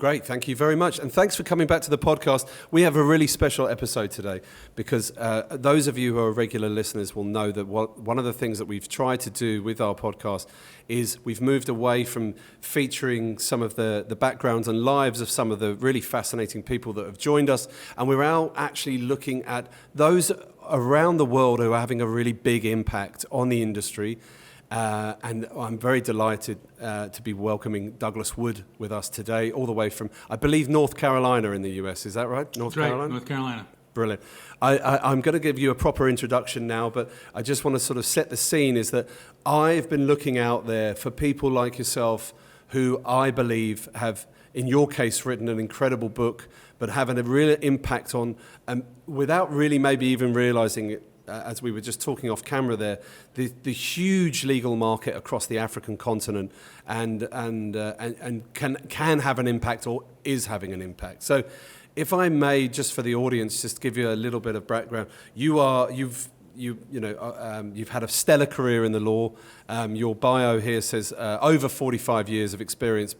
Great, thank you very much. And thanks for coming back to the podcast. We have a really special episode today because those of you who are regular listeners will know that one of the things that we've tried to do with our podcast is we've moved away from featuring some of the backgrounds and lives of some of the really fascinating people that have joined us. And we're now actually looking at those around the world who are having a really big impact on the industry. And I'm very delighted to be welcoming Douglas Wood with us today, all the way from, I believe, North Carolina in the US. Is that right? That's right, North Carolina. Brilliant. I'm going to give you a proper introduction now, but I just want to sort of set the scene, is that I've been looking out there for people like yourself who I believe have, in your case, written an incredible book, but having a real impact on, without really maybe even realizing it, as we were just talking off camera there, the huge legal market across the African continent and can have an impact or is having an impact. So if I may, just for the audience, just give you a little bit of background. You've had a stellar career in the law. Your bio here says over 45 years of experience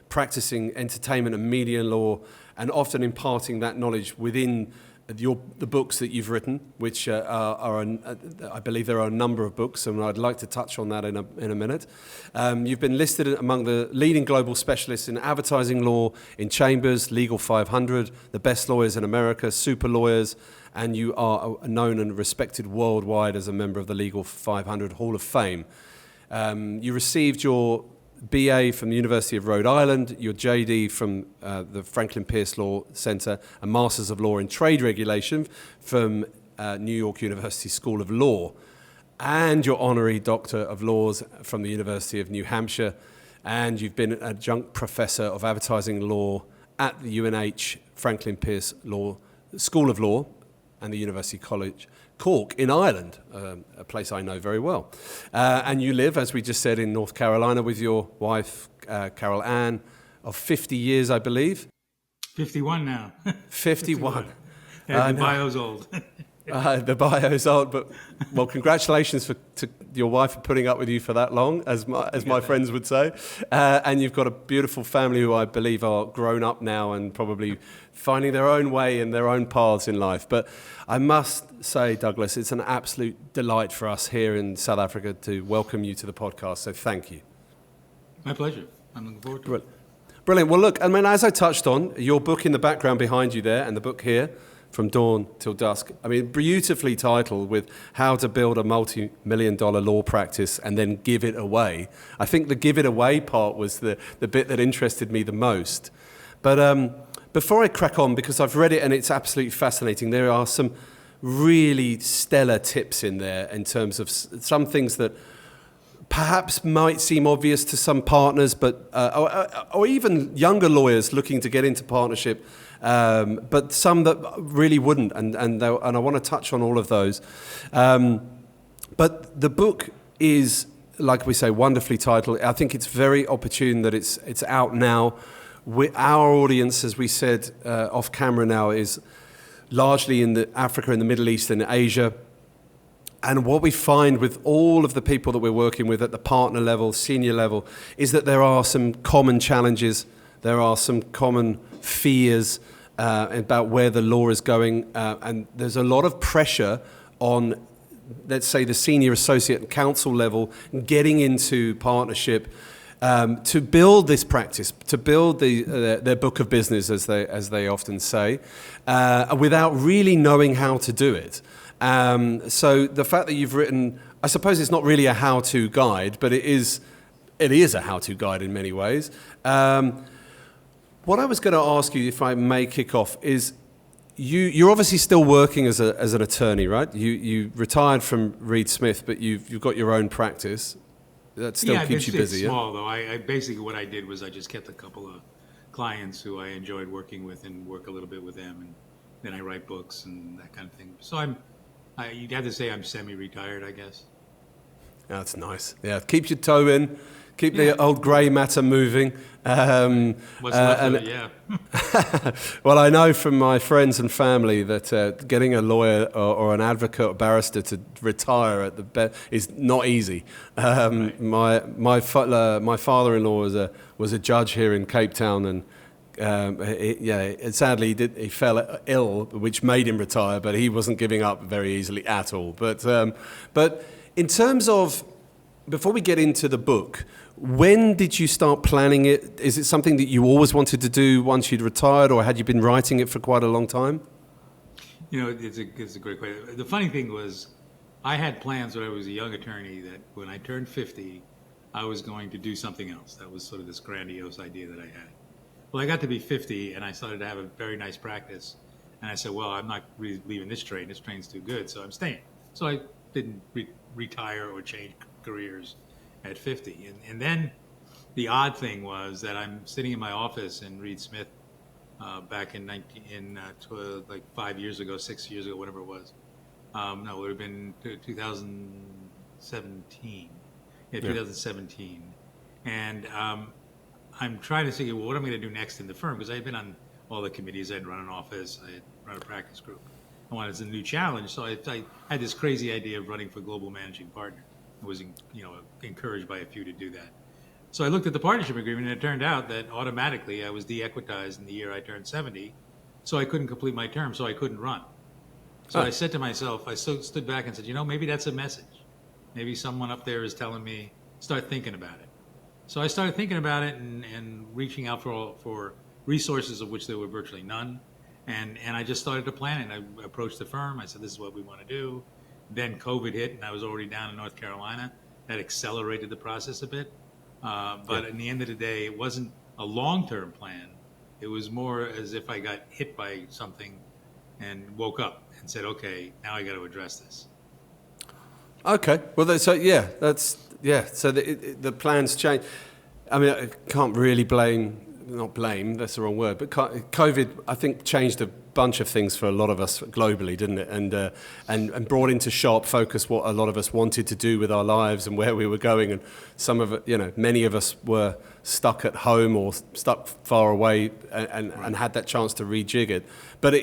practicing entertainment and media law, and often imparting that knowledge within the books that you've written, which I believe there are a number of books, and I'd like to touch on that in a minute. You've been listed among the leading global specialists in advertising law, in Chambers, Legal 500, the best lawyers in America, super lawyers, and you are known and respected worldwide as a member of the Legal 500 Hall of Fame. You received your BA from the University of Rhode Island, your JD from the Franklin Pierce Law Center, a Masters of Law in Trade Regulation from New York University School of Law, and your Honorary Doctor of Laws from the University of New Hampshire, and you've been an adjunct professor of advertising law at the UNH Franklin Pierce Law School of Law and the University College Cork in Ireland, a place I know very well. And you live, as we just said, in North Carolina with your wife, Carol Ann, of 50 years, I believe. 51 now. 51. Yeah, the bio's old. The bio's old, but, well, congratulations to your wife for putting up with you for that long, as my friends would say. And you've got a beautiful family who I believe are grown up now and probably finding their own way and their own paths in life. But I must say, Douglas, it's an absolute delight for us here in South Africa to welcome you to the podcast. So thank you. My pleasure. I'm looking forward to it. Brilliant. Well, look, I mean, as I touched on, your book in the background behind you there and the book here, From Dawn Till Dusk, I mean, beautifully titled with how to build a multi-million-dollar law practice and then give it away. I think the give it away part was the bit that interested me the most. But before I crack on, because I've read it and it's absolutely fascinating, there are some really stellar tips in there in terms of some things that perhaps might seem obvious to some partners, but or even younger lawyers looking to get into partnership, but some that really wouldn't, and I want to touch on all of those. But the book is, like we say, wonderfully titled. I think it's very opportune that it's out now. Our audience, as we said off camera now, is largely in Africa, in the Middle East, and Asia. And what we find with all of the people that we're working with at the partner level, senior level, is that there are some common challenges, there are some common fears about where the law is going, and there's a lot of pressure on, let's say, the senior associate counsel level getting into partnership to build this practice, to build their book of business, as they often say, without really knowing how to do it. So the fact that you've written, I suppose it's not really a how-to guide, but it is a how-to guide in many ways. What I was going to ask you, if I may kick off, is you're obviously still working as an attorney, right? You retired from Reed Smith, but you've got your own practice. That still keeps you busy, yeah? Small, though. I basically, what I did was I just kept a couple of clients who I enjoyed working with and work a little bit with them, and then I write books and that kind of thing. So you'd have to say I'm semi-retired, I guess. That's nice. Yeah, keep your toe in, keep the old grey matter moving. What's left of it, yeah. Well, I know from my friends and family that getting a lawyer or an advocate or barrister to retire at the is not easy. Right. My father-in-law was a judge here in Cape Town, and Sadly, he fell ill, which made him retire, but he wasn't giving up very easily at all. But in terms of, before we get into the book, when did you start planning it? Is it something that you always wanted to do once you'd retired, or had you been writing it for quite a long time? It's a great question. The funny thing was, I had plans when I was a young attorney that when I turned 50, I was going to do something else. That was sort of this grandiose idea that I had. Well, I got to be 50, and I started to have a very nice practice. And I said, well, I'm not really leaving this train. This train's too good, so I'm staying. So I didn't retire or change careers at 50. And then the odd thing was that I'm sitting in my office in Reed Smith back in 5 years ago, 6 years ago, whatever it was. No, it would have been 2017. Yeah, 2017. And I'm trying to think, well, what am I going to do next in the firm? Because I had been on all the committees. I had run an office. I had run a practice group. I wanted a new challenge. So I had this crazy idea of running for global managing partner. I was encouraged by a few to do that. So I looked at the partnership agreement, and it turned out that automatically I was de-equitized in the year I turned 70. So I couldn't complete my term, so I couldn't run. So I said to myself, I stood back and said, maybe that's a message. Maybe someone up there is telling me, start thinking about it. So I started thinking about it and reaching out for resources, of which there were virtually none. And I just started to plan it. I approached the firm. I said, this is what we want to do. Then COVID hit, and I was already down in North Carolina. That accelerated the process a bit. But in the end of the day, it wasn't a long-term plan. It was more as if I got hit by something and woke up and said, okay, now I got to address this. Okay. Well, so the plans change. I mean, I can't really not blame, that's the wrong word, but COVID, I think, changed a bunch of things for a lot of us globally, didn't it? And brought into sharp focus what a lot of us wanted to do with our lives and where we were going. And some of it, many of us were stuck at home or stuck far away and had that chance to rejig it. But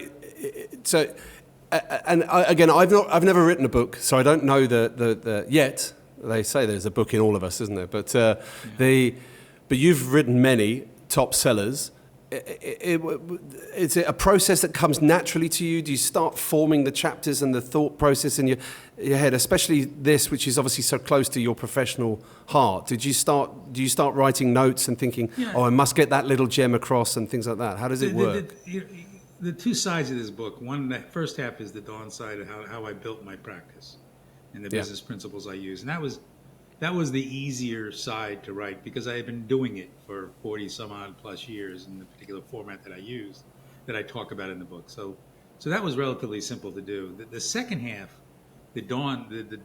I've never written a book, so I don't know the yet. They say there's a book in all of us, isn't there? But but you've written many top sellers. Is it a process that comes naturally to you? Do you start forming the chapters and the thought process in your head, especially this, which is obviously so close to your professional heart? Do you start writing notes and thinking, I must get that little gem across and things like that? How does it work? The two sides of this book, the first half is the dawn side of how I built my practice and the business principles I use. And that was the easier side to write because I had been doing it for 40 some odd plus years in the particular format that I used, that I talk about in the book. So that was relatively simple to do. The second half, the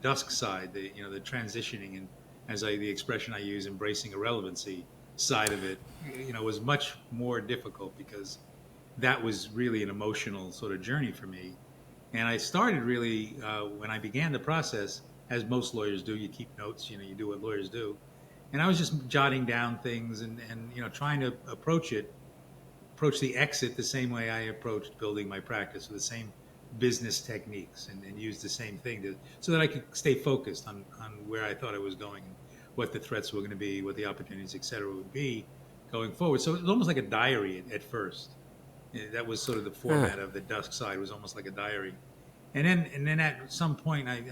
dusk side, the transitioning and the expression I use, embracing irrelevancy side of it, was much more difficult because that was really an emotional sort of journey for me. And I started really, when I began the process, as most lawyers do, you keep notes, you do what lawyers do. And I was just jotting down things and trying to approach the exit the same way I approached building my practice, with the same business techniques and use the same thing so that I could stay focused on where I thought I was going, and what the threats were going to be, what the opportunities, et cetera, would be going forward. So it was almost like a diary at first. That was sort of the format of the Dusk side, was almost like a diary. And then at some point I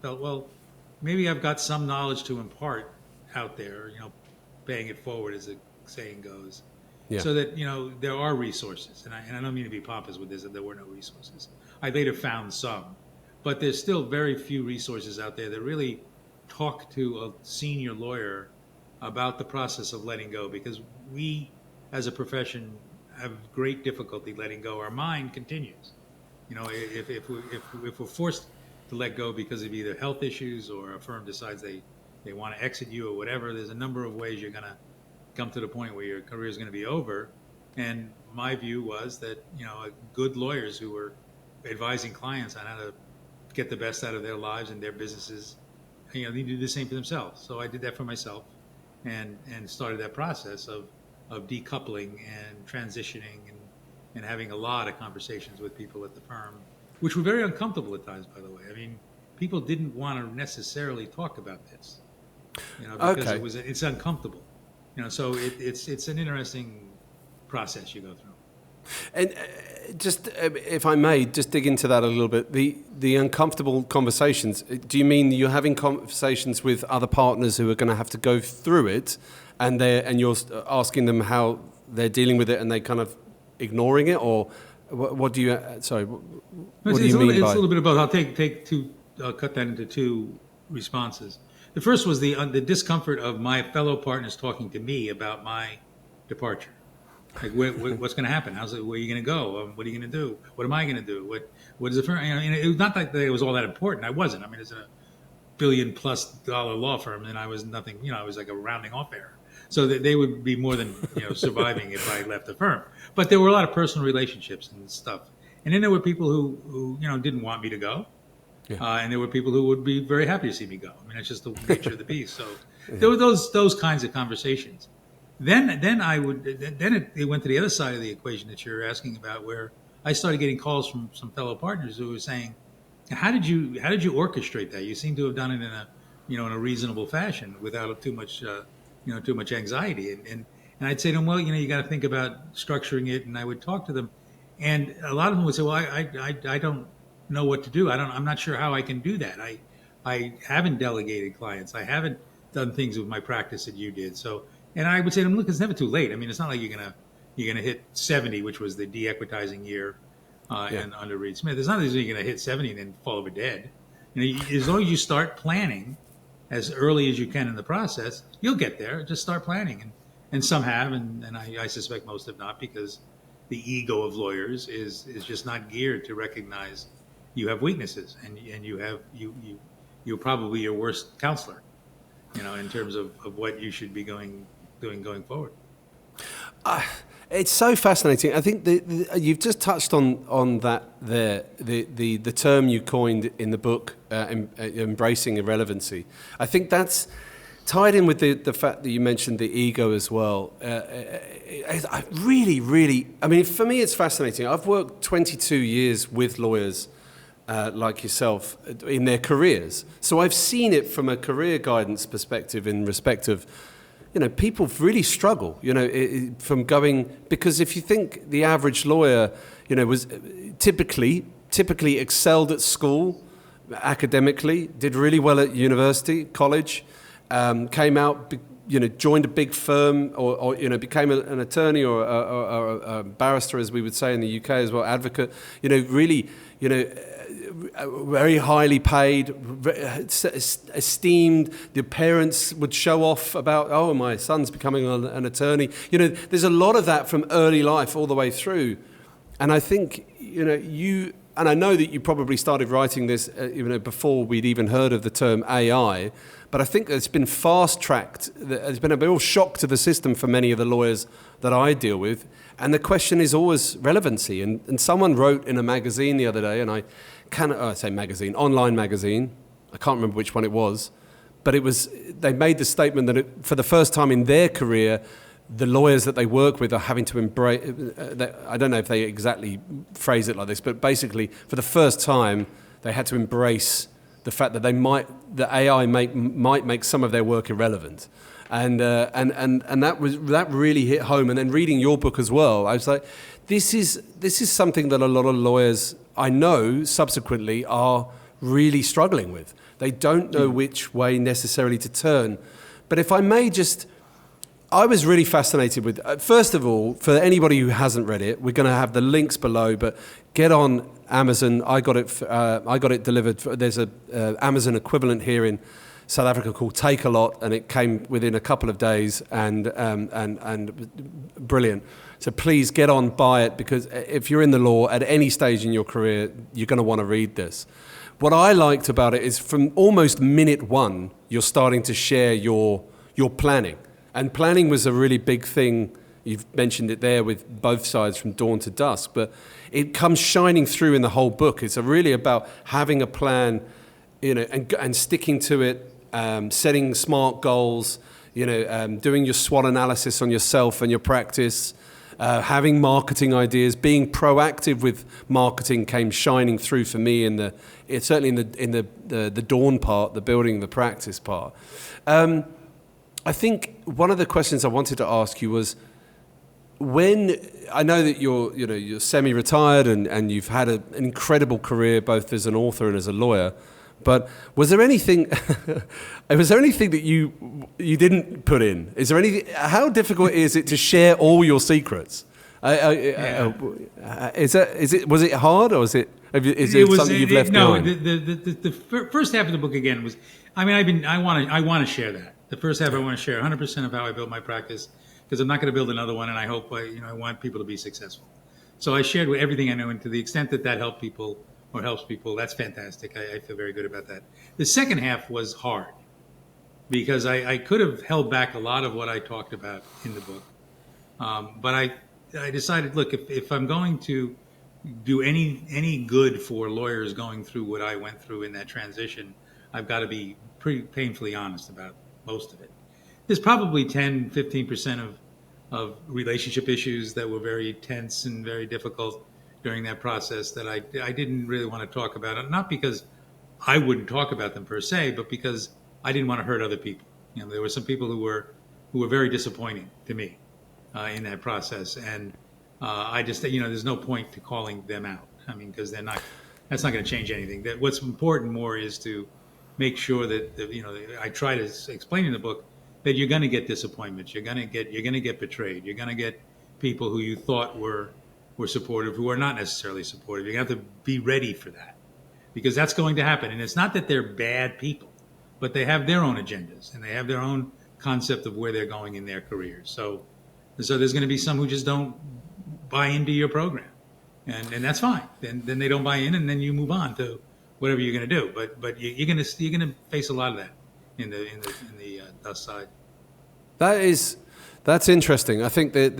felt, well, maybe I've got some knowledge to impart out there, paying it forward, as the saying goes, so that, there are resources. And I don't mean to be pompous with this, that there were no resources. I later found some, but there's still very few resources out there that really talk to a senior lawyer about the process of letting go, because we, as a profession, have great difficulty letting go. Our mind continues. If we're forced to let go because of either health issues or a firm decides they want to exit you or whatever, there's a number of ways you're going to come to the point where your career is going to be over. And my view was that, good lawyers who were advising clients on how to get the best out of their lives and their businesses, they need to do the same for themselves. So I did that for myself and started that process of decoupling and transitioning and having a lot of conversations with people at the firm, which were very uncomfortable at times, by the way. I mean, people didn't want to necessarily talk about this, because it's uncomfortable. So it's an interesting process you go through. And just, if I may, just dig into that a little bit. The uncomfortable conversations, do you mean you're having conversations with other partners who are going to have to go through it, and you're asking them how they're dealing with it, and they kind of ignoring it, or what do you? Sorry, what do you mean by? It's a little bit of both. I'll cut that into two responses. The first was the discomfort of my fellow partners talking to me about my departure. Like, what's going to happen? Where are you going to go? What are you going to do? What am I going to do? What is the firm? It was not like it was all that important. I wasn't. I mean, it's a $1 billion+ law firm, and I was nothing. I was like a rounding off error. So that they would be more than surviving if I left the firm. But there were a lot of personal relationships and stuff. And then there were people who didn't want me to go, and there were people who would be very happy to see me go. I mean, it's just the nature of the beast. So there were those kinds of conversations. Then it went to the other side of the equation that you're asking about, where I started getting calls from some fellow partners who were saying, "How did you orchestrate that? You seem to have done it in a reasonable fashion without too much anxiety." And I'd say to them, "Well, you got to think about structuring it." And I would talk to them, and a lot of them would say, "Well, I don't know what to do. I'm not sure how I can do that. I haven't delegated clients. I haven't done things with my practice that you did." So. And I would say to them, look, it's never too late. I mean, it's not like you're gonna hit 70, which was the de-equitizing year and under Reed Smith. It's not as if you're gonna hit 70 and then fall over dead. As long as you start planning as early as you can in the process, you'll get there. Just start planning, and some have, and I suspect most have not, because the ego of lawyers is just not geared to recognize you have weaknesses, and you're probably your worst counselor, in terms of what you should be doing going forward. It's so fascinating. I think you've just touched on that there, the term you coined in the book, embracing irrelevancy. I think that's tied in with the fact that you mentioned the ego as well. I really, I mean, for me, it's fascinating. I've worked 22 years with lawyers like yourself in their careers. So I've seen it from a career guidance perspective in respect of, people really struggle, from going, because if you think the average lawyer, was typically excelled at school, academically, did really well at university, college, came out, joined a big firm or became an attorney or a barrister, as we would say in the UK as well, advocate, really, very highly paid, esteemed. The parents would show off about, oh, my son's becoming an attorney. There's a lot of that from early life all the way through. And I think, and I know that you probably started writing this before we'd even heard of the term AI, but I think it's been fast-tracked. There's been a real shock to the system for many of the lawyers that I deal with. And the question is always relevancy. And someone wrote in a magazine the other day, and I say magazine, online magazine, I can't remember which one it was, but they made the statement that for the first time in their career, the lawyers that they work with are having to embrace, I don't know if they exactly phrase it like this, but basically for the first time, they had to embrace the fact that the AI might make some of their work irrelevant. And that really hit home. And then reading your book as well, I was like, this is something that a lot of lawyers I know subsequently are really struggling with. They don't know which way necessarily to turn. But if I may I was really fascinated with, first of all, for anybody who hasn't read it, we're going to have the links below, but get on Amazon. I got it delivered. There's a Amazon equivalent here in South Africa called Take a Lot, and it came within a couple of days, and brilliant. So please get on, buy it, because if you're in the law at any stage in your career, you're going to want to read this. What I liked about it is from almost minute one, you're starting to share your planning. And planning was a really big thing. You've mentioned it there with both sides from dawn to dusk, but it comes shining through in the whole book. It's really about having a plan, and sticking to it, setting smart goals, doing your SWOT analysis on yourself and your practice, having marketing ideas, being proactive with marketing came shining through for me certainly in the dawn part, the building the practice part. I think one of the questions I wanted to ask you was, when I know that you're semi-retired and you've had an incredible career both as an author and as a lawyer, but was there anything that you didn't put in? Is there anything? How difficult is it to share all your secrets? Was it hard, or is it something you've left behind? The first half of the book again was, I want to share that. The first half I want to share 100% of how I built my practice, because I'm not going to build another one, and I hope I want people to be successful. So I shared with everything I know, and to the extent that helped people or helps people, that's fantastic. I feel very good about that. The second half was hard because I could have held back a lot of what I talked about in the book, but I decided, look, if I'm going to do any good for lawyers going through what I went through in that transition, I've got to be pretty painfully honest about most of it. There's probably 10-15% of relationship issues that were very tense and very difficult during that process that I didn't really want to talk about. Not because I wouldn't talk about them per se, but because I didn't want to hurt other people. There were some people who were very disappointing to me in that process, and I just, there's no point to calling them out. Because that's not going to change anything. What's important more is to make sure that I try to explain in the book that you're going to get disappointments. You're going to get betrayed. You're going to get people who you thought were supportive who are not necessarily supportive. You have to be ready for that, because that's going to happen. And it's not that they're bad people, but they have their own agendas and they have their own concept of where they're going in their careers. So there's going to be some who just don't buy into your program, and that's fine. Then they don't buy in, and then you move on to whatever you're going to do. But you're going to face a lot of that in the Dusk side. That's interesting. I think that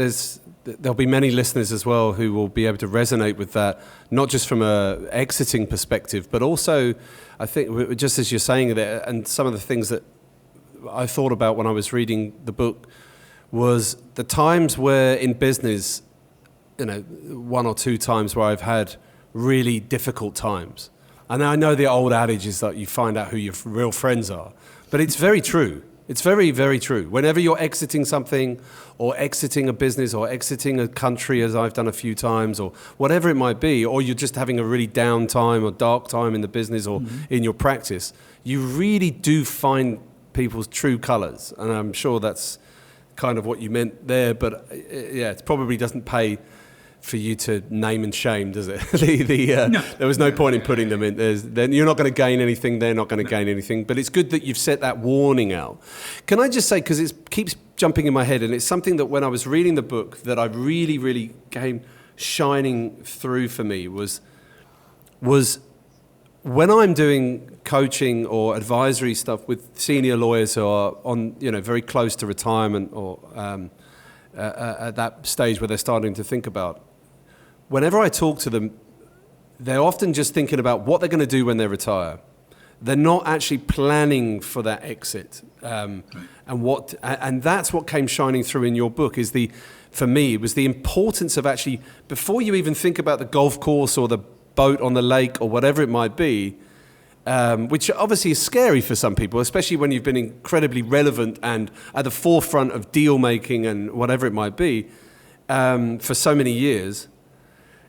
there'll be many listeners as well who will be able to resonate with that, not just from a exiting perspective, but also, I think, just as you're saying there, and some of the things that I thought about when I was reading the book was the times where in business, one or two times where I've had really difficult times. And I know the old adage is that you find out who your real friends are, but it's very true. It's very, very true. Whenever you're exiting something or exiting a business or exiting a country, as I've done a few times, or whatever it might be, or you're just having a really down time or dark time in the business or in your practice, you really do find people's true colors. And I'm sure that's kind of what you meant there, but it probably doesn't pay for you to name and shame, does it? No. There was no point in putting them in. Then you're not going to gain anything. They're not going to gain anything. But it's good that you've set that warning out. Can I just say, because it keeps jumping in my head, and it's something that when I was reading the book that I really, really came shining through for me was when I'm doing coaching or advisory stuff with senior lawyers who are on, very close to retirement or at that stage where they're starting to think about. Whenever I talk to them, they're often just thinking about what they're going to do when they retire. They're not actually planning for that exit. And that's what came shining through in your book for me, it was the importance of actually, before you even think about the golf course or the boat on the lake or whatever it might be, which obviously is scary for some people, especially when you've been incredibly relevant and at the forefront of deal making and whatever it might be for so many years.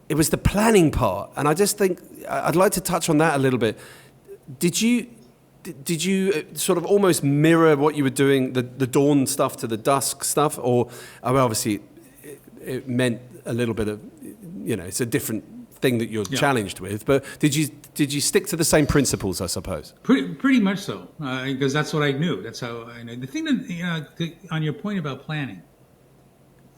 It was the planning part, and I just think I'd like to touch on that a little bit. Did you sort of almost mirror what you were doing, the dawn stuff to the dusk stuff, or obviously it meant a little bit of, it's a different thing that you're challenged with, but did you stick to the same principles, I suppose? Pretty much so, because that's what I knew. That's how I know. The thing that, on your point about planning,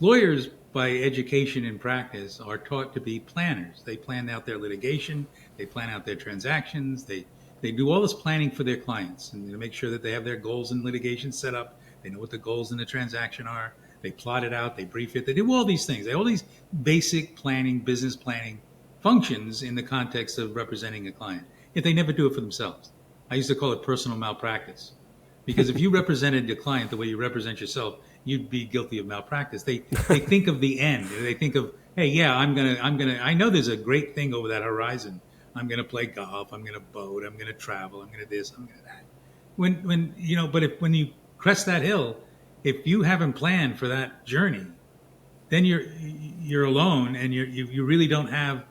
lawyers by education and practice are taught to be planners. They plan out their litigation, they plan out their transactions, they do all this planning for their clients and to make sure that they have their goals in litigation set up, they know what the goals in the transaction are, they plot it out, they brief it, they do all these things. They all these basic planning, business planning functions in the context of representing a client. Yet they never do it for themselves. I used to call it personal malpractice. Because if you represented your client the way you represent yourself, you'd be guilty of malpractice. They think of the end. They think of, hey, yeah, I know there's a great thing over that horizon. I'm gonna play golf, I'm gonna boat, I'm gonna travel, I'm gonna this, I'm gonna that. When you crest that hill, if you haven't planned for that journey, then you're alone, and you really don't have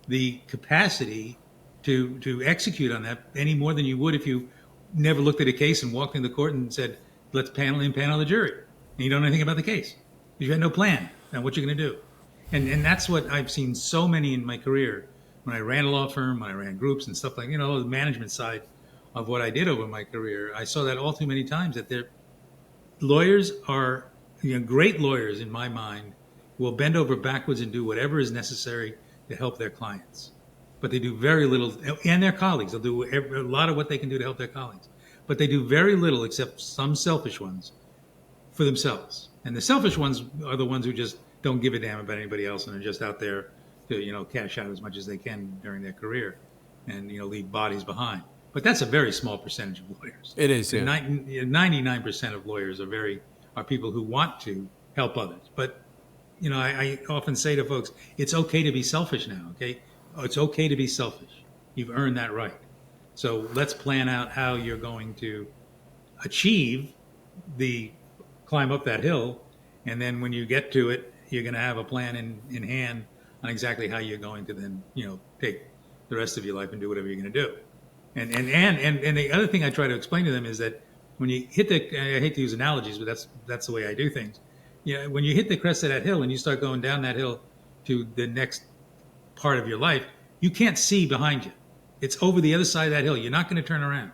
the capacity to execute on that any more than you would if you never looked at a case and walked into court and said, let's impanel the jury. And you don't know anything about the case. You had no plan on what you're going to do. And that's what I've seen so many in my career. When I ran a law firm, when I ran groups and stuff like, the management side of what I did over my career, I saw that all too many times, that lawyers are, great lawyers in my mind, will bend over backwards and do whatever is necessary to help their clients. But they do very little, and their colleagues. They'll do a lot of what they can do to help their colleagues. But they do very little, except some selfish ones, for themselves. And the selfish ones are the ones who just don't give a damn about anybody else and are just out there to, cash out as much as they can during their career and, leave bodies behind. But that's a very small percentage of lawyers. It is, yeah. 99% of lawyers are people who want to help others. But, I often say to folks, it's okay to be selfish now, okay? It's okay to be selfish. You've earned that right. So let's plan out how you're going to achieve climb up that hill. And then when you get to it, you're going to have a plan in hand on exactly how you're going to then, take the rest of your life and do whatever you're going to do. And the other thing I try to explain to them is that when you hit I hate to use analogies, but that's the way I do things. When you hit the crest of that hill and you start going down that hill to the next part of your life, you can't see behind you. It's over the other side of that hill. You're not going to turn around.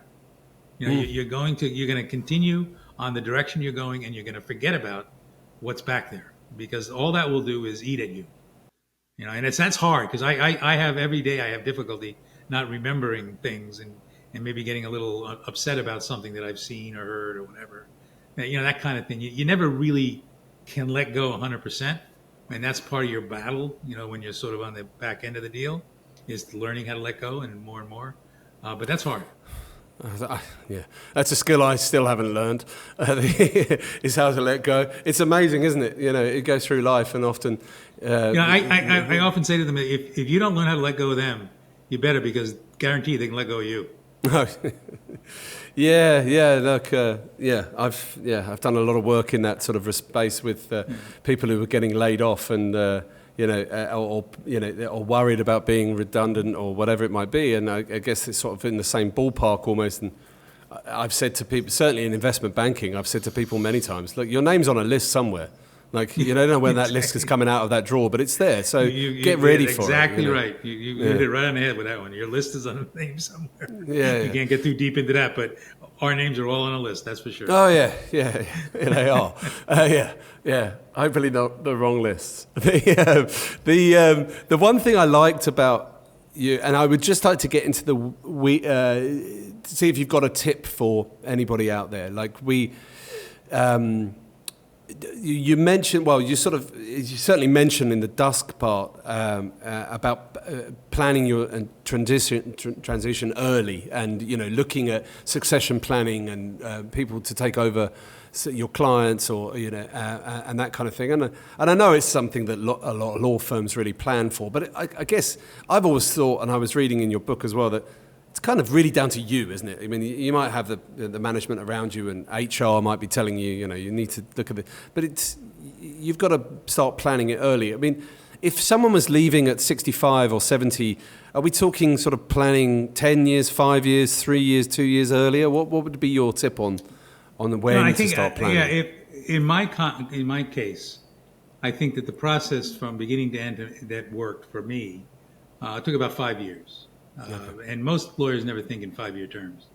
You're going to continue on the direction you're going, and you're going to forget about what's back there, because all that will do is eat at you. And that's hard, because I have every day I have difficulty not remembering things and maybe getting a little upset about something that I've seen or heard or whatever. That kind of thing. You never really can let go 100%. And that's part of your battle, when you're sort of on the back end of the deal, is learning how to let go and more. But that's hard. Yeah, that's a skill I still haven't learned, is how to let go. It's amazing, isn't it? It goes through life, and often... I often say to them, if you don't learn how to let go of them, you better, because guaranteed they can let go of you. Yeah. Look, I've done a lot of work in that sort of space with people who were getting laid off, and or worried about being redundant or whatever it might be. And I guess it's sort of in the same ballpark almost. And I've said to people, certainly in investment banking, I've said to people many times, look, your name's on a list somewhere. Like, you don't know when that list is coming out of that drawer, but it's there. So get ready for it. Exactly right. You hit it right on the head with that one. Your list is on a name somewhere. Yeah. You can't get too deep into that, but our names are all on a list, that's for sure. Oh, yeah, they are. Yeah. Hopefully not the wrong lists. The one thing I liked about you, and I would just like to get into to see if you've got a tip for anybody out there. Like you mentioned, you certainly mentioned in the Dusk part about planning your transition early, and looking at succession planning and people to take over your clients, or and that kind of thing. And I know it's something that a lot of law firms really plan for. But I guess I've always thought, and I was reading in your book as well, that it's kind of really down to you, isn't it? I mean, you might have the management around you, and HR might be telling you, you need to look at it. But you've got to start planning it early. I mean, if someone was leaving at 65 or 70, are we talking sort of planning 10 years, 5 years, 3 years, 2 years earlier? What would be your tip on when to start planning? Yeah, in my case, I think that the process from beginning to end that worked for me took about 5 years. And most lawyers never think in 5-year terms.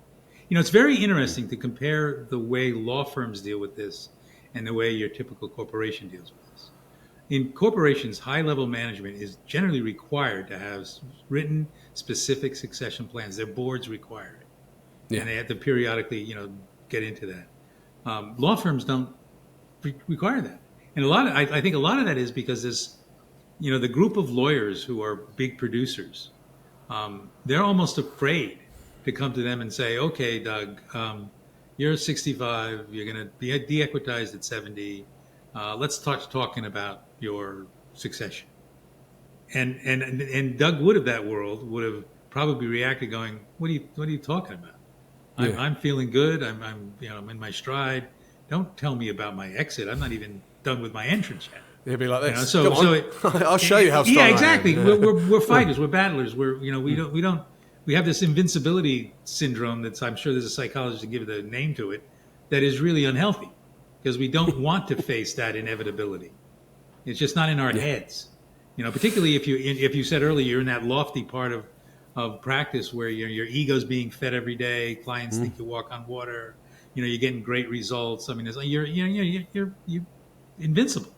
It's very interesting to compare the way law firms deal with this and the way your typical corporation deals with this. In corporations, high-level management is generally required to have written, specific succession plans. Their boards require it. Yeah. And they have to periodically, get into that. Law firms don't require that. And I think a lot of that is because this, the group of lawyers who are big producers, they're almost afraid to come to them and say, okay, Doug, you're 65, you're going to be de-equitized at 70. Let's start talking about your succession. And Doug Wood of that world would have probably reacted going, what are you talking about? I'm feeling good. I'm in my stride. Don't tell me about my exit. I'm not even done with my entrance yet. He'll be like this. You know, I'll show you how strong Yeah, exactly. I am. We're fighters. We're battlers. We have this invincibility syndrome that's, I'm sure there's a psychologist to give it a name to it, that is really unhealthy because we don't want to face that inevitability. It's just not in our heads. You know, particularly if you said earlier you're in that lofty part of practice where your ego's being fed every day, clients think you walk on water, you know, you're getting great results. I mean, it's like you're invincible.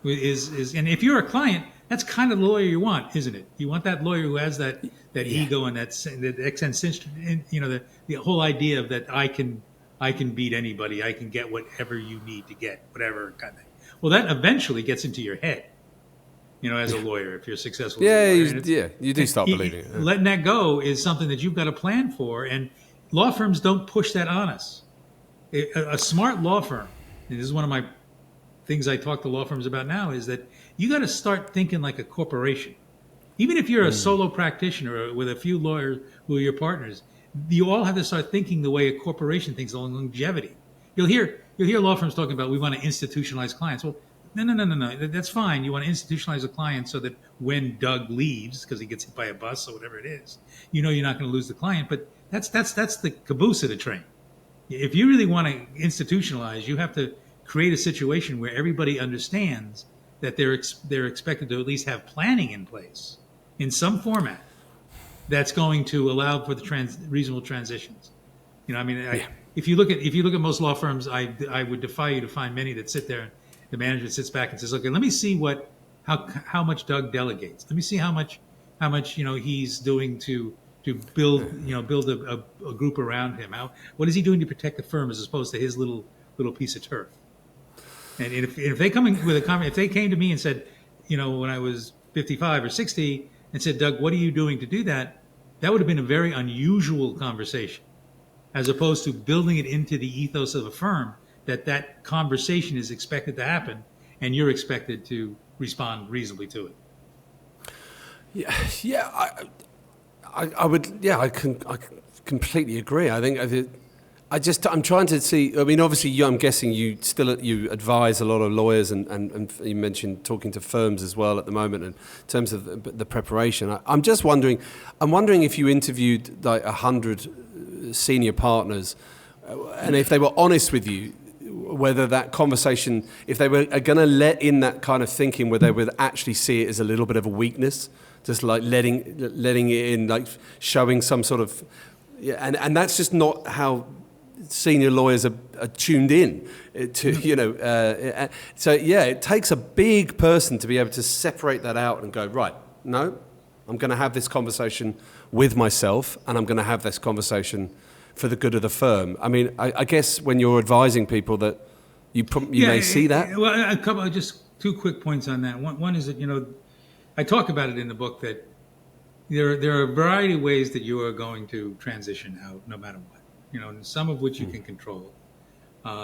And if you're a client, that's kind of the lawyer you want, isn't it? You want that lawyer who has that ego and that existential, you know, the whole idea of that I can beat anybody, I can get whatever you need to get, whatever kind of thing. Well, that eventually gets into your head, you know, as a lawyer, if you're successful. You do start believing it. Letting that go is something that you've got to plan for, and law firms don't push that on us. A smart law firm, and this is one of my things I talk to law firms about now, is that you got to start thinking like a corporation. Even if you're a solo practitioner with a few lawyers who are your partners, you all have to start thinking the way a corporation thinks on longevity. You'll hear law firms talking about we want to institutionalize clients. Well, no. That's fine. You want to institutionalize a client so that when Doug leaves because he gets hit by a bus or whatever it is, you know you're not going to lose the client. But that's the caboose of the train. If you really want to institutionalize, you have to create a situation where everybody understands that they're expected to at least have planning in place in some format that's going to allow for the reasonable transitions. You know, I mean, if you look at most law firms, I would defy you to find many that sit there. The manager sits back and says, "Okay, let me see how much Doug delegates. Let me see how much you know he's doing to build a group around him. What is he doing to protect the firm as opposed to his little piece of turf?" And if they come in with a comment, if they came to me and said, you know, when I was 55 or 60, and said, "Doug, what are you doing to do that?" That would have been a very unusual conversation, as opposed to building it into the ethos of a firm that conversation is expected to happen, and you're expected to respond reasonably to it. I completely agree. I think I'm trying to see. I mean, obviously, I'm guessing you advise a lot of lawyers, and you mentioned talking to firms as well at the moment in terms of the preparation. I'm just wondering. I'm wondering if you interviewed like 100 senior partners, and if they were honest with you, whether that conversation, if they were going to let in that kind of thinking, where they would actually see it as a little bit of a weakness, just like letting it in, like showing some sort of, and that's just not how senior lawyers are tuned in to, you know. So it takes a big person to be able to separate that out and go, right, no, I'm going to have this conversation with myself, and I'm going to have this conversation for the good of the firm. I mean, I guess when you're advising people that you may see that. Well, just 2 quick points on that. One is that, you know, I talk about it in the book that there are a variety of ways that you are going to transition out, no matter what. You know, some of which you can control,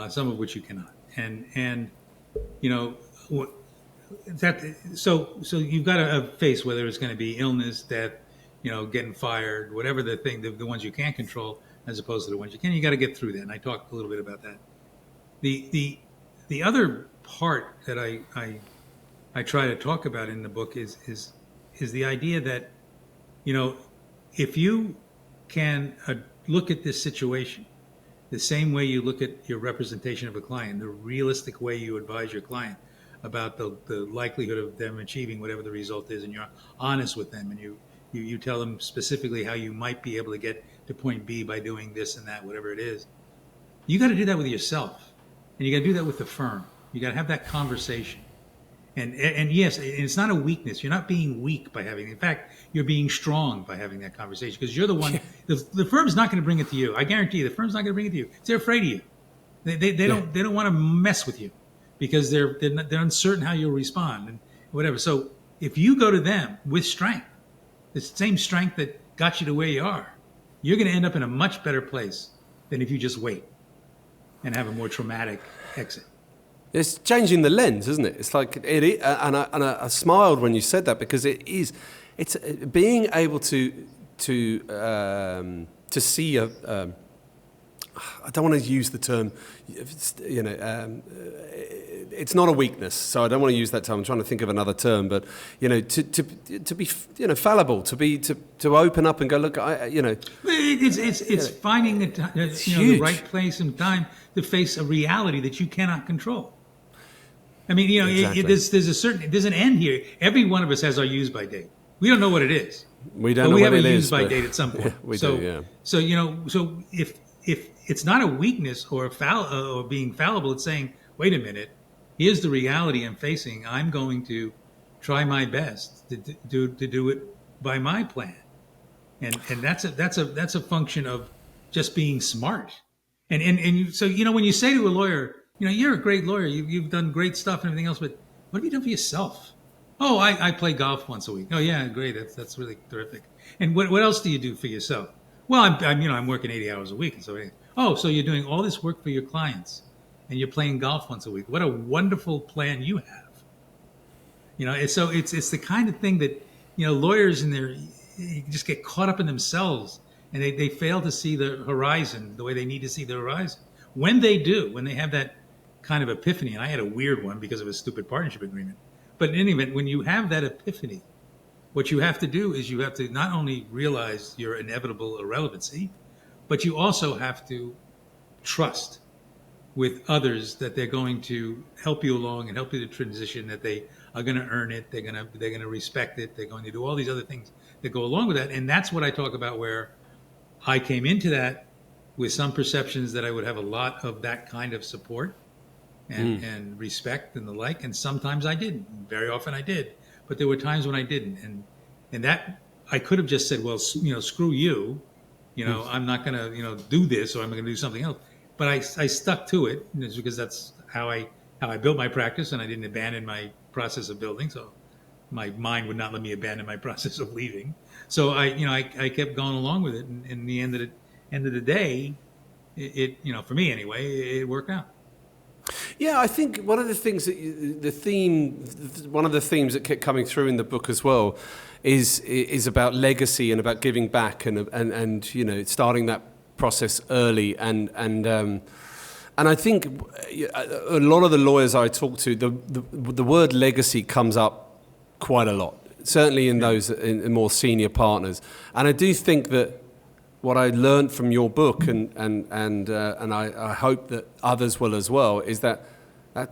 some of which you cannot. And you know, so you've got to face whether it's going to be illness, death, you know, getting fired, whatever the ones you can't control, as opposed to the ones you can. You got to get through that. And I talked a little bit about that. The other part that I try to talk about in the book is the idea that, you know, if you can look at this situation the same way you look at your representation of a client, the realistic way you advise your client about the likelihood of them achieving whatever the result is, and you're honest with them, and you tell them specifically how you might be able to get to point B by doing this and that, whatever it is. You got to do that with yourself, and you got to do that with the firm. You got to have that conversation. And yes, it's not a weakness. You're not being weak by having it. In fact, you're being strong by having that conversation, because you're the one. The firm's not going to bring it to you. I guarantee you, the firm's not going to bring it to you. They're afraid of you. They don't want to mess with you because they're uncertain how you'll respond and whatever. So if you go to them with strength, the same strength that got you to where you are, you're going to end up in a much better place than if you just wait and have a more traumatic exit. It's changing the lens, isn't it? It's like it, and I smiled when you said that, because it is. It's being able to see a I don't want to use the term, it's not a weakness, so I don't want to use that term. I'm trying to think of another term, but to be fallible, to open up and go, look, It's finding the right place and time to face a reality that you cannot control. I mean, Exactly. there's an end here. Every one of us has our use by date. We don't know what it is. We don't but know we what have it a is. use by date at some point. Yeah, we do, yeah. So so if it's not a weakness or being fallible, it's saying, wait a minute, here's the reality I'm facing. I'm going to try my best to do it by my plan, and that's a function of just being smart. So when you say to a lawyer, you're a great lawyer, you've done great stuff and everything else, but what have you done for yourself? Oh, I play golf once a week. Oh yeah, great. That's really terrific. And what else do you do for yourself? Well, I'm working 80 hours a week, and so you're doing all this work for your clients, and you're playing golf once a week. What a wonderful plan you have. So it's the kind of thing that lawyers just get caught up in themselves, and they fail to see the horizon the way they need to see the horizon. When they have that kind of epiphany, and I had a weird one because of a stupid partnership agreement. But in any event, when you have that epiphany, what you have to do is you have to not only realize your inevitable irrelevancy, but you also have to trust with others that they're going to help you along and help you to transition, that they are going to earn it, they're going to respect it, they're going to do all these other things that go along with that. And that's what I talk about, where I came into that with some perceptions that I would have a lot of that kind of support and respect and the like, and sometimes I didn't. Very often I did, but there were times when I didn't, and that I could have just said, well, screw you, I'm not going to do this, or I'm going to do something else. But I stuck to it, and it's because that's how I built my practice, and I didn't abandon my process of building. So my mind would not let me abandon my process of leaving. So I kept going along with it, and in the end of the day, it for me anyway, it worked out. Yeah, I think one of the things one of the themes that kept coming through in the book as well is about legacy and about giving back and starting that process early and I think a lot of the lawyers I talk to, the word legacy comes up quite a lot, certainly in those in more senior partners, and I do think that what I learned from your book, and I hope that others will as well, is that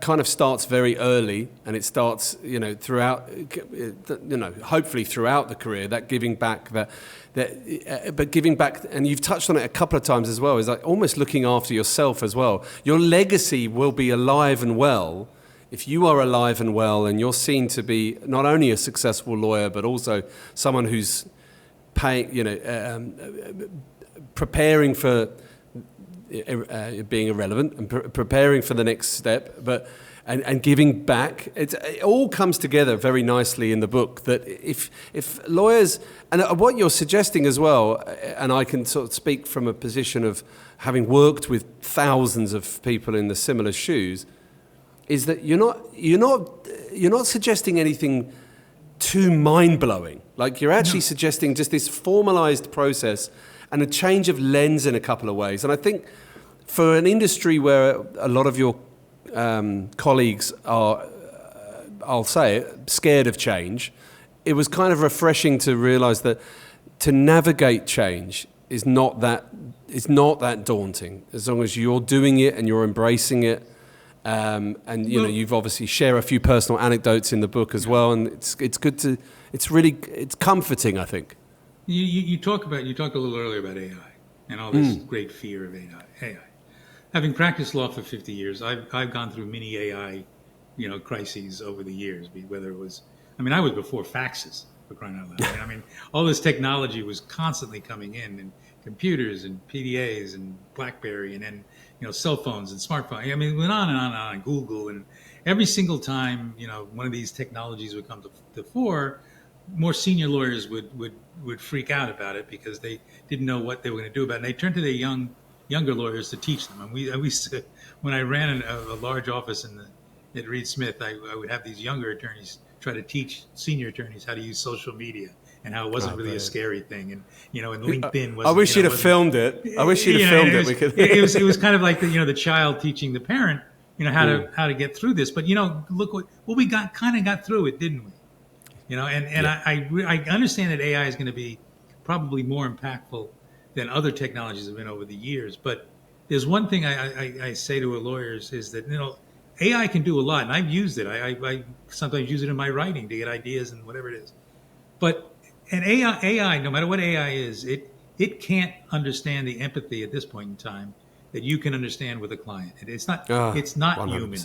kind of starts very early, and it starts, throughout, hopefully throughout the career. That giving back, but giving back, and you've touched on it a couple of times as well, is like almost looking after yourself as well. Your legacy will be alive and well if you are alive and well, and you're seen to be not only a successful lawyer, but also someone who's preparing for being irrelevant and preparing for the next step, and giving back. It all comes together very nicely in the book. That if lawyers, and what you're suggesting as well, and I can sort of speak from a position of having worked with thousands of people in the similar shoes, is that you're not suggesting anything too mind-blowing. Like, you're actually suggesting just this formalized process and a change of lens in a couple of ways. And I think for an industry where a lot of your colleagues are, I'll say it, scared of change, it was kind of refreshing to realize that to navigate change is not that daunting, as long as you're doing it and you're embracing it. You've obviously share a few personal anecdotes in the book as well, and it's good to, it's comforting, I think. You talked a little earlier about AI and all this great fear of AI. Having practiced law for 50 years, I've gone through many AI, crises over the years. Whether it was, I was before faxes, for crying out loud. All this technology was constantly coming in, and computers and PDAs and BlackBerry, and then cell phones and smartphones. It went on and on and on. Google, and every single time one of these technologies would come to the fore, more senior lawyers would freak out about it because they didn't know what they were going to do about it. And they turned to their younger lawyers to teach them. And we used to, when I ran a large office at Reed Smith, I would have these younger attorneys try to teach senior attorneys how to use social media and how it wasn't really a scary thing, and and LinkedIn wasn't. I wish you'd have filmed it. I wish you'd have filmed it. We could. it was kind of like the child teaching the parent how to get through this. But look what we got through it, didn't we? I understand that AI is going to be probably more impactful than other technologies have been over the years. But there's one thing I say to lawyers is that AI can do a lot, and I've used it. I sometimes use it in my writing to get ideas and whatever it is. But an AI, no matter what AI is, it can't understand the empathy at this point in time that you can understand with a client. It's not 100%. Human.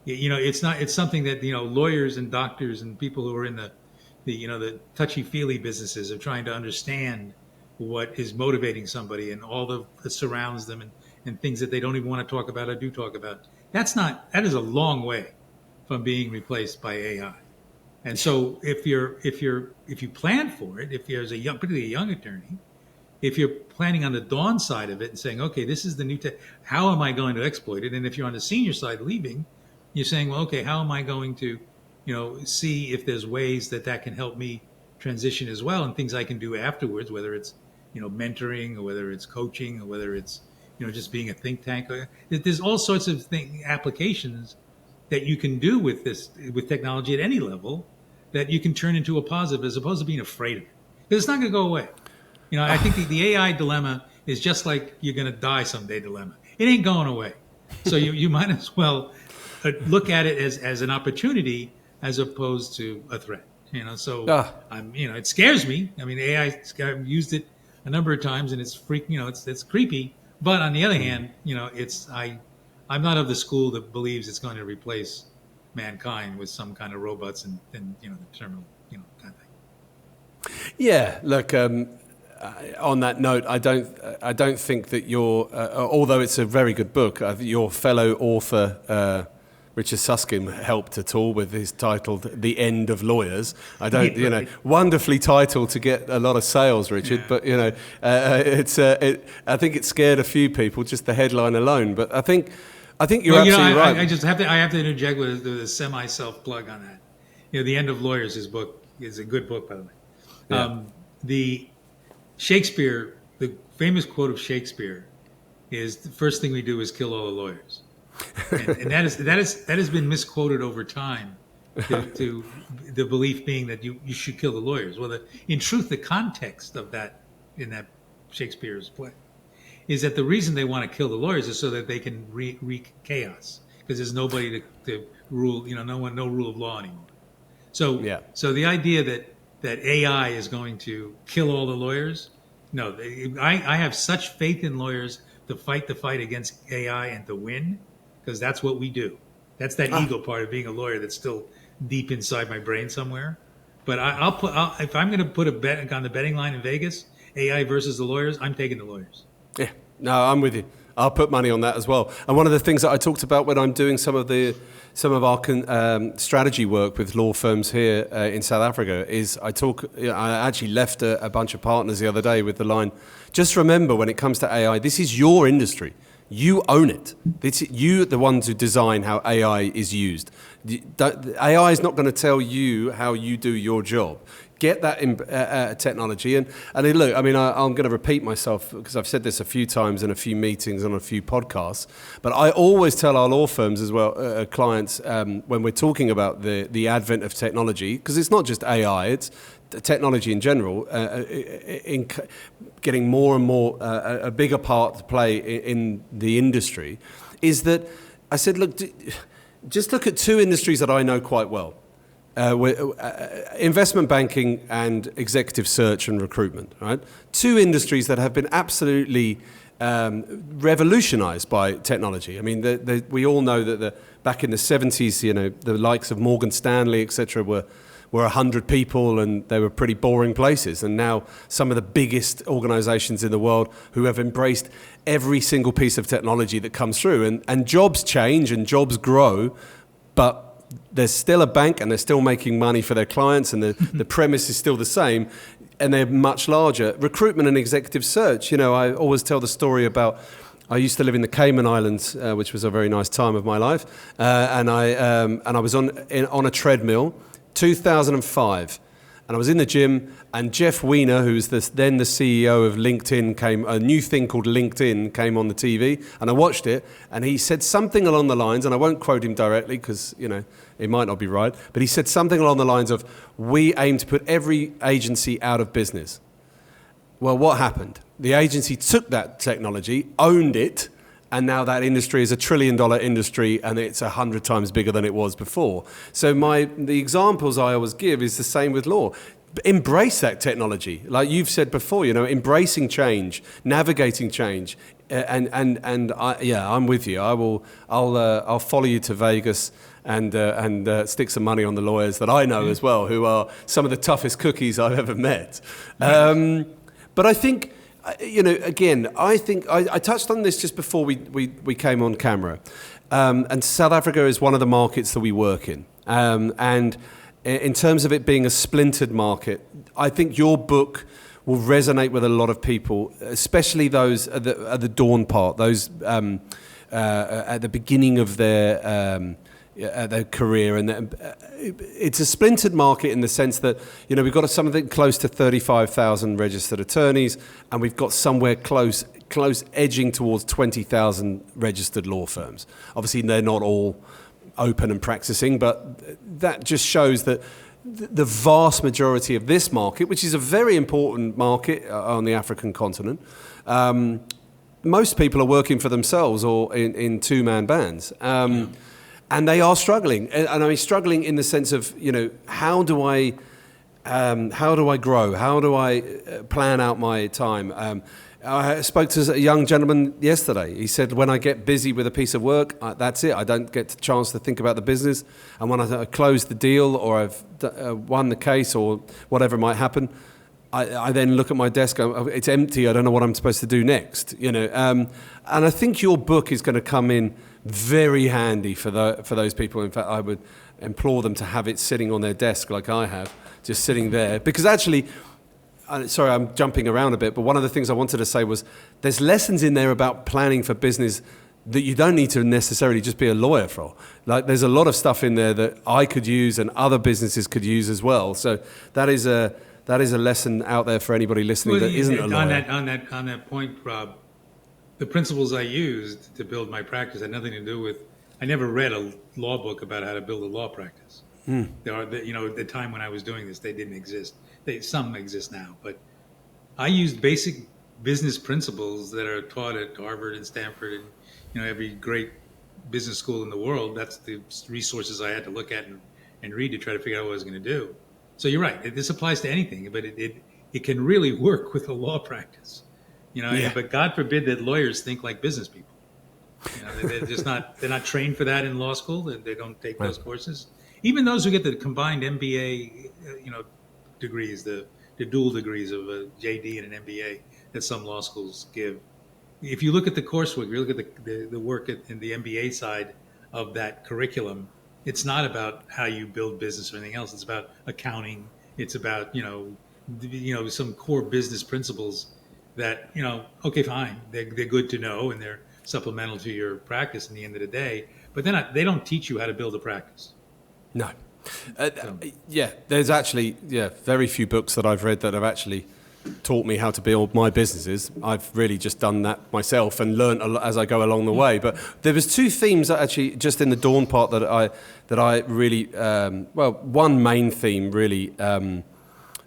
It's something that lawyers and doctors and people who are in the touchy-feely businesses of trying to understand what is motivating somebody and all that surrounds them and things that they don't even want to talk about or do talk about. That is a long way from being replaced by AI. And so if you plan for it, if you're particularly a young attorney, if you're planning on the dawn side of it and saying, okay, this is the new tech, how am I going to exploit it? And if you're on the senior side leaving, you're saying, well, okay, how am I going to, see if there's ways that can help me transition as well, and things I can do afterwards, whether it's, mentoring, or whether it's coaching, or whether it's, just being a think tank. There's all sorts of applications that you can do with technology at any level that you can turn into a positive, as opposed to being afraid of it. Because it's not going to go away. I think the AI dilemma is just like you're going to die someday dilemma. It ain't going away. So you might as well look at it as an opportunity as opposed to a threat. It scares me. I mean, AI, I've used it a number of times, and it's it's creepy. But on the other hand, I'm not of the school that believes it's going to replace mankind with some kind of robots and the terminal kind of thing. Yeah, look. On that note, I don't think that although it's a very good book, your fellow author Richard Susskind helped at all with his title "The End of Lawyers." I don't, wonderfully titled to get a lot of sales, Richard. Yeah. But I think it scared a few people, just the headline alone. But I think you're absolutely right. I have to interject with a semi self plug on that. "The End of Lawyers," his book is a good book, by the way. Yeah. The Shakespeare, the famous quote of Shakespeare is, "The first thing we do is kill all the lawyers," and that has been misquoted over time to the belief being that you should kill the lawyers. Well, in truth, the context of that in that Shakespeare's play is that the reason they want to kill the lawyers is so that they can wreak chaos, because there's nobody to rule, no rule of law anymore. So the idea that AI is going to kill all the lawyers, no. I have such faith in lawyers to fight the fight against AI and to win, because that's what we do. That's that ego part of being a lawyer that's still deep inside my brain somewhere. But if I'm going to put a bet on the betting line in Vegas, AI versus the lawyers, I'm taking the lawyers. Yeah, no, I'm with you. I'll put money on that as well. And one of the things that I talked about when I'm doing some of our strategy work with law firms here in South Africa is I actually left a bunch of partners the other day with the line, just remember, when it comes to AI, this is your industry. You own it. You're the ones who design how AI is used. AI is not going to tell you how you do your job. Get that in technology. And look, I mean, I'm going to repeat myself because I've said this a few times in a few meetings on a few podcasts, but I always tell our law firms as well, clients, when we're talking about the advent of technology, because it's not just AI, it's technology in general, in getting more and more a bigger part to play in the industry, is that I said, look, just look at two industries that I know quite well. Investment banking and executive search and recruitment, right? Two industries that have been absolutely revolutionized by technology. I mean, we all know that back in the 70s, the likes of Morgan Stanley, etc., were 100 people, and they were pretty boring places. And now some of the biggest organizations in the world who have embraced every single piece of technology that comes through. And jobs change and jobs grow, but there's still a bank and they're still making money for their clients, and the premise is still the same, and they're much larger. Recruitment and executive search, I always tell the story about, I used to live in the Cayman Islands, which was a very nice time of my life, and I was on a treadmill, 2005, and I was in the gym, and Jeff Weiner, who's then the CEO of LinkedIn, a new thing called LinkedIn came on the TV, and I watched it, and he said something along the lines, and I won't quote him directly because, it might not be right, but he said something along the lines of, we aim to put every agency out of business. Well, what happened? The agency took that technology, owned it, and now that industry is $1 trillion industry, and it's 100 times bigger than it was before. So the examples I always give is the same with law. Embrace that technology, like you've said before. Embracing change, navigating change, and I'm with you. I'll follow you to Vegas and stick some money on the lawyers that I know as well, who are some of the toughest cookies I've ever met. But I think. Again, I think I touched on this just before we came on camera, and South Africa is one of the markets that we work in, and in terms of it being a splintered market, I think your book will resonate with a lot of people, especially those at the dawn part, those at the beginning of their career, and it's a splintered market in the sense that we've got something close to 35,000 registered attorneys, and we've got somewhere close edging towards 20,000 registered law firms. Obviously, they're not all open and practicing, but that just shows that the vast majority of this market, which is a very important market on the African continent, most people are working for themselves or in two-man bands. And they are struggling, and I mean struggling in the sense of how do I grow? How do I plan out my time? I spoke to a young gentleman yesterday. He said, when I get busy with a piece of work, that's it. I don't get a chance to think about the business. And when I close the deal or I've won the case or whatever might happen, I then look at my desk, it's empty. I don't know what I'm supposed to do next. And I think your book is going to come in very handy for those people. In fact, I would implore them to have it sitting on their desk like I have, just sitting there. Because actually, sorry, I'm jumping around a bit, but one of the things I wanted to say was there's lessons in there about planning for business that you don't need to necessarily just be a lawyer for. Like there's a lot of stuff in there that I could use and other businesses could use as well. So that is a lesson out there for anybody listening that isn't a lawyer. On that point, Rob, the principles I used to build my practice had nothing to do with. I never read a law book about how to build a law practice. There are, at the time when I was doing this, they didn't exist. Some exist now, but I used basic business principles that are taught at Harvard and Stanford and every great business school in the world. That's the resources I had to look at and read to try to figure out what I was going to do. So you're right. This applies to anything, but it can really work with a law practice. But God forbid that lawyers think like business people. They're not trained for that in law school. They don't take those courses. Even those who get the combined MBA, degrees, the dual degrees of a JD and an MBA that some law schools give. If you look at the coursework, you look at the work in the MBA side of that curriculum, it's not about how you build business or anything else. It's about accounting. It's about some core business principles that okay, fine, they're good to know and they're supplemental to your practice in the end of the day. But they don't teach you how to build a practice. No. There's actually very few books that I've read that have actually taught me how to build my businesses. I've really just done that myself and learned as I go along the way. But there was two themes that actually just in the dawn part that I really one main theme really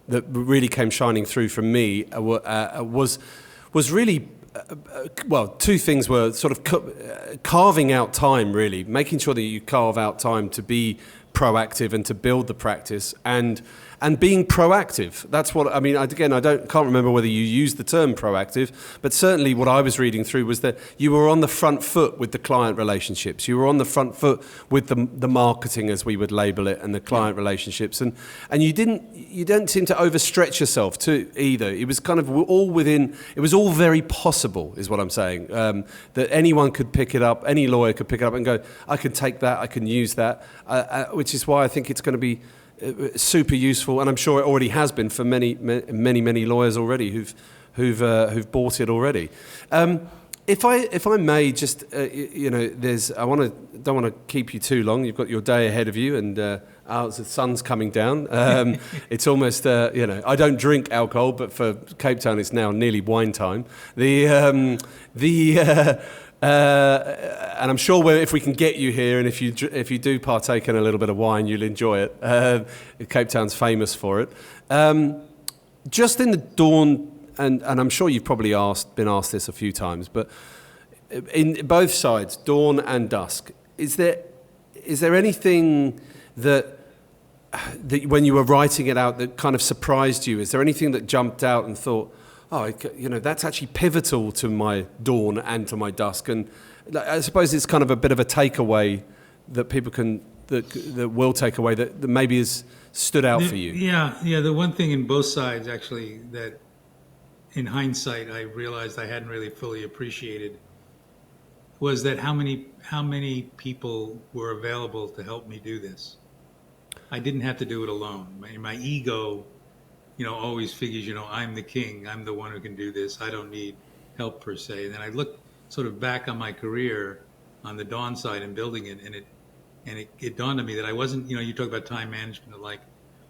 that really came shining through from me was really. Two things were sort of carving out time, really, making sure that you carve out time to be proactive and to build the practice and being proactive. That's what I mean. Again, can't remember whether you used the term proactive, but certainly what I was reading through was that you were on the front foot with the client relationships. You were on the front foot with the marketing, as we would label it, and the client relationships. And you didn't seem to overstretch yourself too either. It was kind of all within. It was all very possible, is what I'm saying. That anyone could pick it up, any lawyer could pick it up and go, I can take that, I can use that, which is why I think it's going to be super useful, and I'm sure it already has been for many lawyers already who've bought it already. If I may, just don't want to keep you too long. You've got your day ahead of you, and The sun's coming down. It's almost, I don't drink alcohol, but for Cape Town, it's now nearly wine time. And I'm sure if we can get you here, and if you do partake in a little bit of wine, you'll enjoy it. Cape Town's famous for it. Just in the dawn, and I'm sure you've probably been asked this a few times, but in both sides, dawn and dusk, is there anything that when you were writing it out that kind of surprised you? Is there anything that jumped out and thought, that's actually pivotal to my dawn and to my dusk? And I suppose it's kind of a bit of a takeaway that people that will take away that maybe has stood out for you. Yeah. The one thing in both sides, actually, that in hindsight I realized I hadn't really fully appreciated was that how many people were available to help me do this. I didn't have to do it alone. My ego, always figures, I'm the king. I'm the one who can do this. I don't need help per se. And then I looked sort of back on my career on the dawn side and building it, and it dawned on me that I wasn't, you talk about time management and like,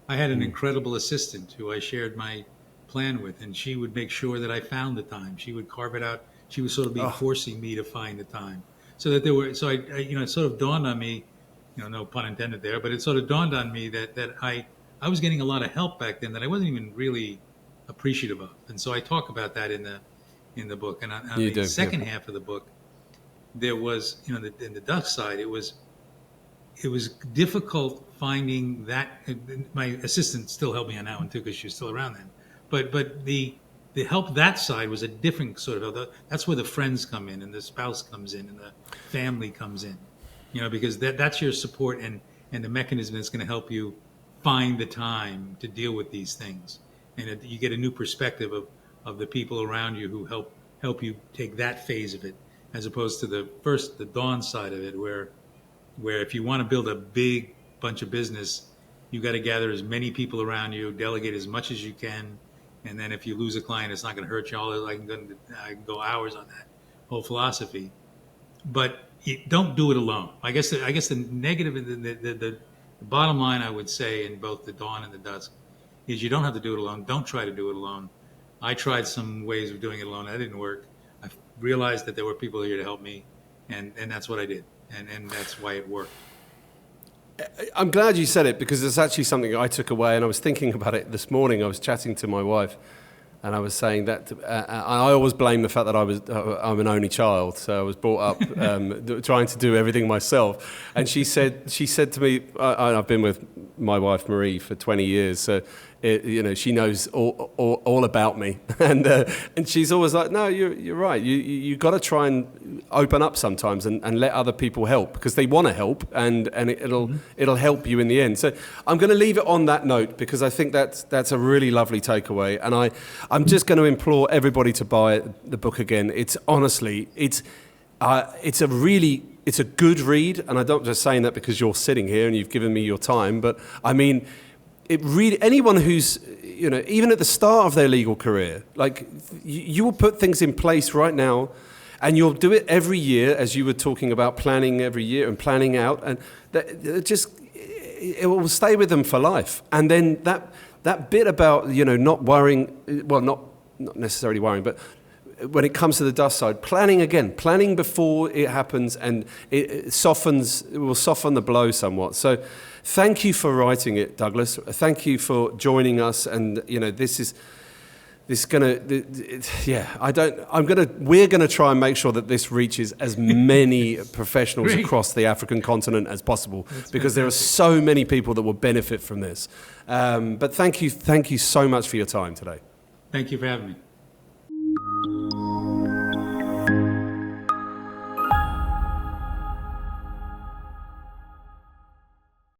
I had an incredible assistant who I shared my plan with, and she would make sure that I found the time. She would carve it out. She would sort of be forcing me to find the time, so that it sort of dawned on me, no pun intended there, but it sort of dawned on me that I was getting a lot of help back then that I wasn't even really appreciative of. And so I talk about that in the book. And on the second half of the book, there was, in the Dusk side, it was difficult finding that. My assistant still helped me on that one too, because she was still around then. But the help that side was a different sort of, that's where the friends come in and the spouse comes in and the family comes in, because that's your support and the mechanism that's going to help you find the time to deal with these things. And you get a new perspective of the people around you who help you take that phase of it, as opposed to the dawn side of it, where if you want to build a big bunch of business, you got to gather as many people around you, delegate as much as you can, and then if you lose a client, it's not going to hurt you. I can go hours on that whole philosophy, but don't do it alone. I guess the negative, the bottom line, I would say, in both the dawn and the dusk, is you don't have to do it alone. Don't try to do it alone. I tried some ways of doing it alone. That didn't work. I realized that there were people here to help me, and that's what I did, and that's why it worked. I'm glad you said it, because it's actually something I took away, and I was thinking about it this morning. I was chatting to my wife, and I was saying that I always blame the fact that I'm an only child, so I was brought up trying to do everything myself. And she said to me, I've been with my wife Marie for 20 years, so she knows all about me, and she's always like, no, you're right. You got to try and open up sometimes and let other people help, because they want to help, and it'll help you in the end. So I'm going to leave it on that note, because I think that's a really lovely takeaway, and I'm just going to implore everybody to buy the book again. It's honestly, it's a good read, and I'm not just saying that because you're sitting here and you've given me your time, but I mean, anyone who's, even at the start of their legal career, like you will put things in place right now, and you'll do it every year, as you were talking about planning every year and planning out, and it will stay with them for life. And then that bit about, not worrying, well, not necessarily worrying, but when it comes to the Dusk side, planning before it happens, and it will soften the blow somewhat. So thank you for writing it, Douglas. Thank you for joining us. And we're gonna try and make sure that this reaches as many professionals across the African continent as possible, because there are so many people that will benefit from this. But thank you so much for your time today. Thank you for having me.